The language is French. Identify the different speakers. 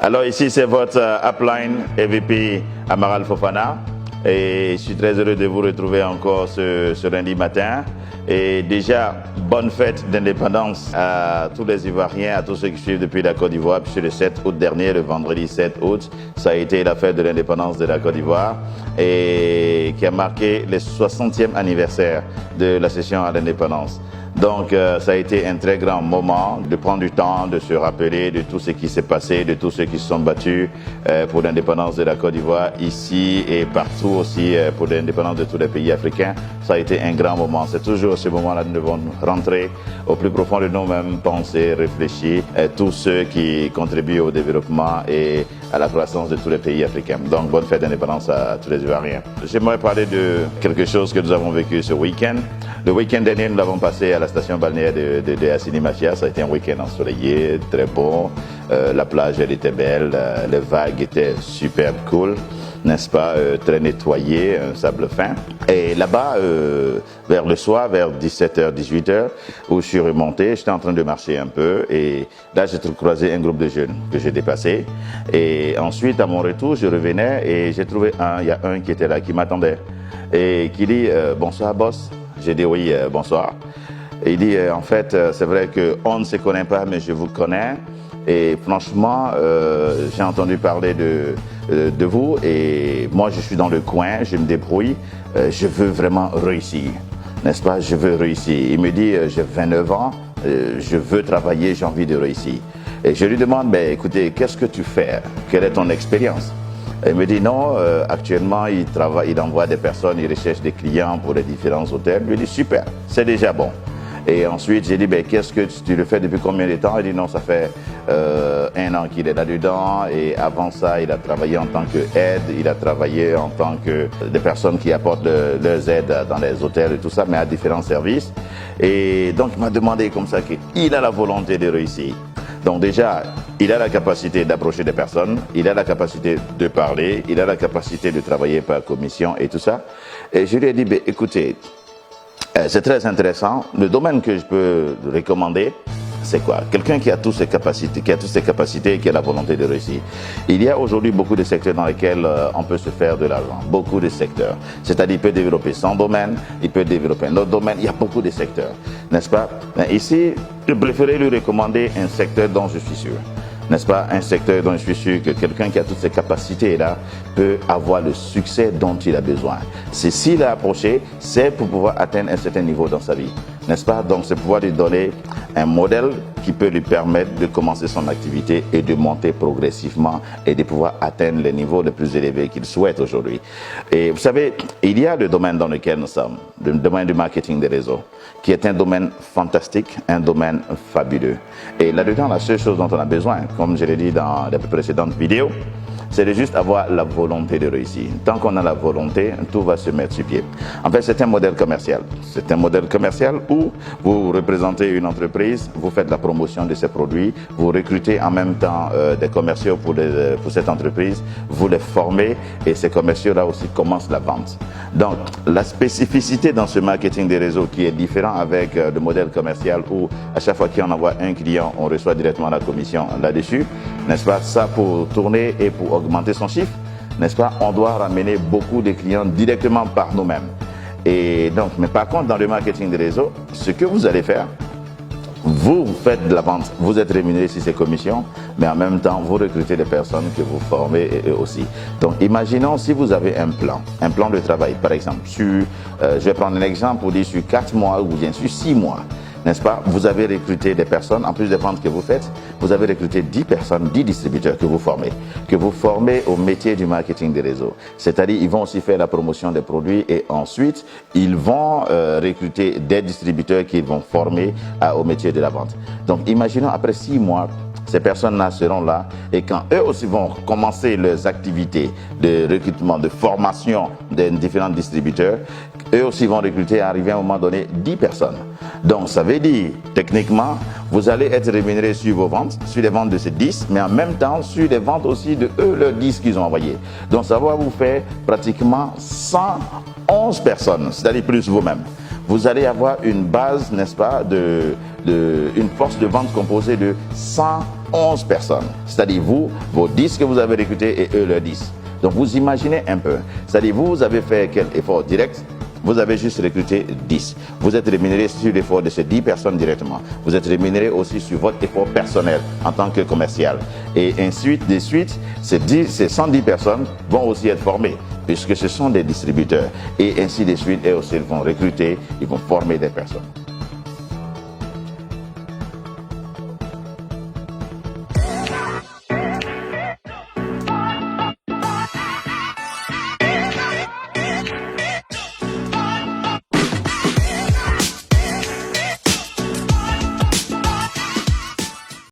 Speaker 1: Alors ici c'est votre upline EVP Amaral Fofana et je suis très heureux de vous retrouver encore ce lundi matin. Et déjà, bonne fête d'indépendance à tous les Ivoiriens, à tous ceux qui suivent depuis la Côte d'Ivoire, puisque le 7 août dernier, le vendredi 7 août, ça a été la fête de l'indépendance de la Côte d'Ivoire et qui a marqué le 60e anniversaire de la session à l'indépendance. Donc ça a été un très grand moment de prendre du temps, de se rappeler de tout ce qui s'est passé, de tous ceux qui se sont battus pour l'indépendance de la Côte d'Ivoire, ici et partout aussi pour l'indépendance de tous les pays africains. Ça a été un grand moment. C'est toujours ce moment-là que nous devons rentrer au plus profond de nous-mêmes, penser, réfléchir, tous ceux qui contribuent au développement et à la croissance de tous les pays africains. Donc bonne fête d'indépendance à tous les Ivoiriens. J'aimerais parler de quelque chose que nous avons vécu ce week-end. Le week-end dernier, nous l'avons passé à la station balnéaire de Assini Mafia. Ça a été un week-end ensoleillé, très bon. La plage, elle était belle. Les vagues étaient super cool, n'est-ce pas? Très nettoyé, un sable fin. Et là-bas, vers le soir, vers 17h, 18h, où je suis remonté, j'étais en train de marcher un peu. Et là, j'ai croisé un groupe de jeunes que j'ai dépassé. Et ensuite, à mon retour, je revenais et j'ai trouvé il y a un qui était là, qui m'attendait. Et qui dit « Bonsoir, boss ». J'ai dit oui, bonsoir. Et il dit, en fait, c'est vrai qu'on ne se connaît pas, mais je vous connais. Et franchement, j'ai entendu parler de vous. Et moi, je suis dans le coin, je me débrouille. Je veux vraiment réussir, n'est-ce pas? Je veux réussir. Il me dit, j'ai 29 ans, je veux travailler, j'ai envie de réussir. Et je lui demande, mais écoutez, qu'est-ce que tu fais? Quelle est ton expérience? Il me dit non, actuellement il travaille, il envoie des personnes, il recherche des clients pour les différents hôtels. Je lui dis super, c'est déjà bon. Et ensuite j'ai dit ben, qu'est-ce que tu le fais depuis combien de temps? Il dit non, ça fait 1 an qu'il est là-dedans et avant ça il a travaillé en tant qu'aide, il a travaillé en tant que des personnes qui apportent leurs aides dans les hôtels et tout ça, mais à différents services. Et donc il m'a demandé comme ça qu'il a la volonté de réussir. Donc déjà, il a la capacité d'approcher des personnes, il a la capacité de parler, il a la capacité de travailler par commission et tout ça. Et je lui ai dit, ben, écoutez, c'est très intéressant. Le domaine que je peux recommander, c'est quoi? Quelqu'un qui a toutes ses capacités, qui a la volonté de réussir. Il y a aujourd'hui beaucoup de secteurs dans lesquels on peut se faire de l'argent. Beaucoup de secteurs. C'est-à-dire, il peut développer son domaine, il peut développer un autre domaine. Il y a beaucoup de secteurs, n'est-ce pas? Ici, je préférais lui recommander un secteur dont je suis sûr. N'est-ce pas? Un secteur dont je suis sûr que quelqu'un qui a toutes ces capacités-là peut avoir le succès dont il a besoin. C'est s'il a approché, c'est pour pouvoir atteindre un certain niveau dans sa vie. N'est-ce pas? Donc, c'est pouvoir lui donner un modèle qui peut lui permettre de commencer son activité et de monter progressivement et de pouvoir atteindre les niveaux les plus élevés qu'il souhaite aujourd'hui. Et vous savez, il y a le domaine dans lequel nous sommes, le domaine du marketing des réseaux, qui est un domaine fantastique, un domaine fabuleux. Et là-dedans, la seule chose dont on a besoin, comme je l'ai dit dans les précédentes vidéos, c'est de juste avoir la volonté de réussir. Tant qu'on a la volonté, tout va se mettre sur pied. En fait, c'est un modèle commercial. C'est un modèle commercial où vous représentez une entreprise, vous faites la promotion de ses produits, vous recrutez en même temps des commerciaux pour cette entreprise, vous les formez et ces commerciaux-là aussi commencent la vente. Donc, la spécificité dans ce marketing des réseaux qui est différent avec le modèle commercial où à chaque fois qu'on envoie un client, on reçoit directement la commission là-dessus, n'est-ce pas? Ça, pour tourner et pour augmenter son chiffre, n'est-ce pas? On doit ramener beaucoup de clients directement par nous-mêmes. Et donc, mais par contre, dans le marketing des réseaux, ce que vous allez faire, vous faites de la vente, vous êtes rémunéré sur ces commissions, mais en même temps, vous recrutez des personnes que vous formez et eux aussi. Donc, imaginons si vous avez un plan de travail, par exemple, je vais prendre un exemple pour dire sur 4 mois ou bien sur 6 mois. N'est-ce pas? Vous avez recruté des personnes, en plus des ventes que vous faites, vous avez recruté 10 personnes, 10 distributeurs que vous formez au métier du marketing des réseaux. C'est-à-dire, ils vont aussi faire la promotion des produits et ensuite, ils vont recruter des distributeurs qu'ils vont former au métier de la vente. Donc, imaginons après 6 mois, ces personnes-là seront là et quand eux aussi vont commencer leurs activités de recrutement, de formation des différents distributeurs, eux aussi vont recruter et arriver à un moment donné 10 personnes. Donc ça veut dire, techniquement, vous allez être rémunéré sur vos ventes, sur les ventes de ces 10, mais en même temps sur les ventes aussi de eux, leurs 10 qu'ils ont envoyés. Donc ça va vous faire pratiquement 111 personnes, c'est-à-dire plus vous-même. Vous allez avoir une base, n'est-ce pas, une force de vente composée de 100 11 personnes. C'est-à-dire vous, vos 10 que vous avez recrutés et eux leurs 10. Donc vous imaginez un peu. C'est-à-dire vous avez fait quel effort direct? Vous avez juste recruté 10. Vous êtes rémunéré sur l'effort de ces 10 personnes directement. Vous êtes rémunéré aussi sur votre effort personnel en tant que commercial. Et ensuite, de suite, ces 110 personnes vont aussi être formées puisque ce sont des distributeurs. Et ainsi de suite, et aussi ils vont recruter, ils vont former des personnes.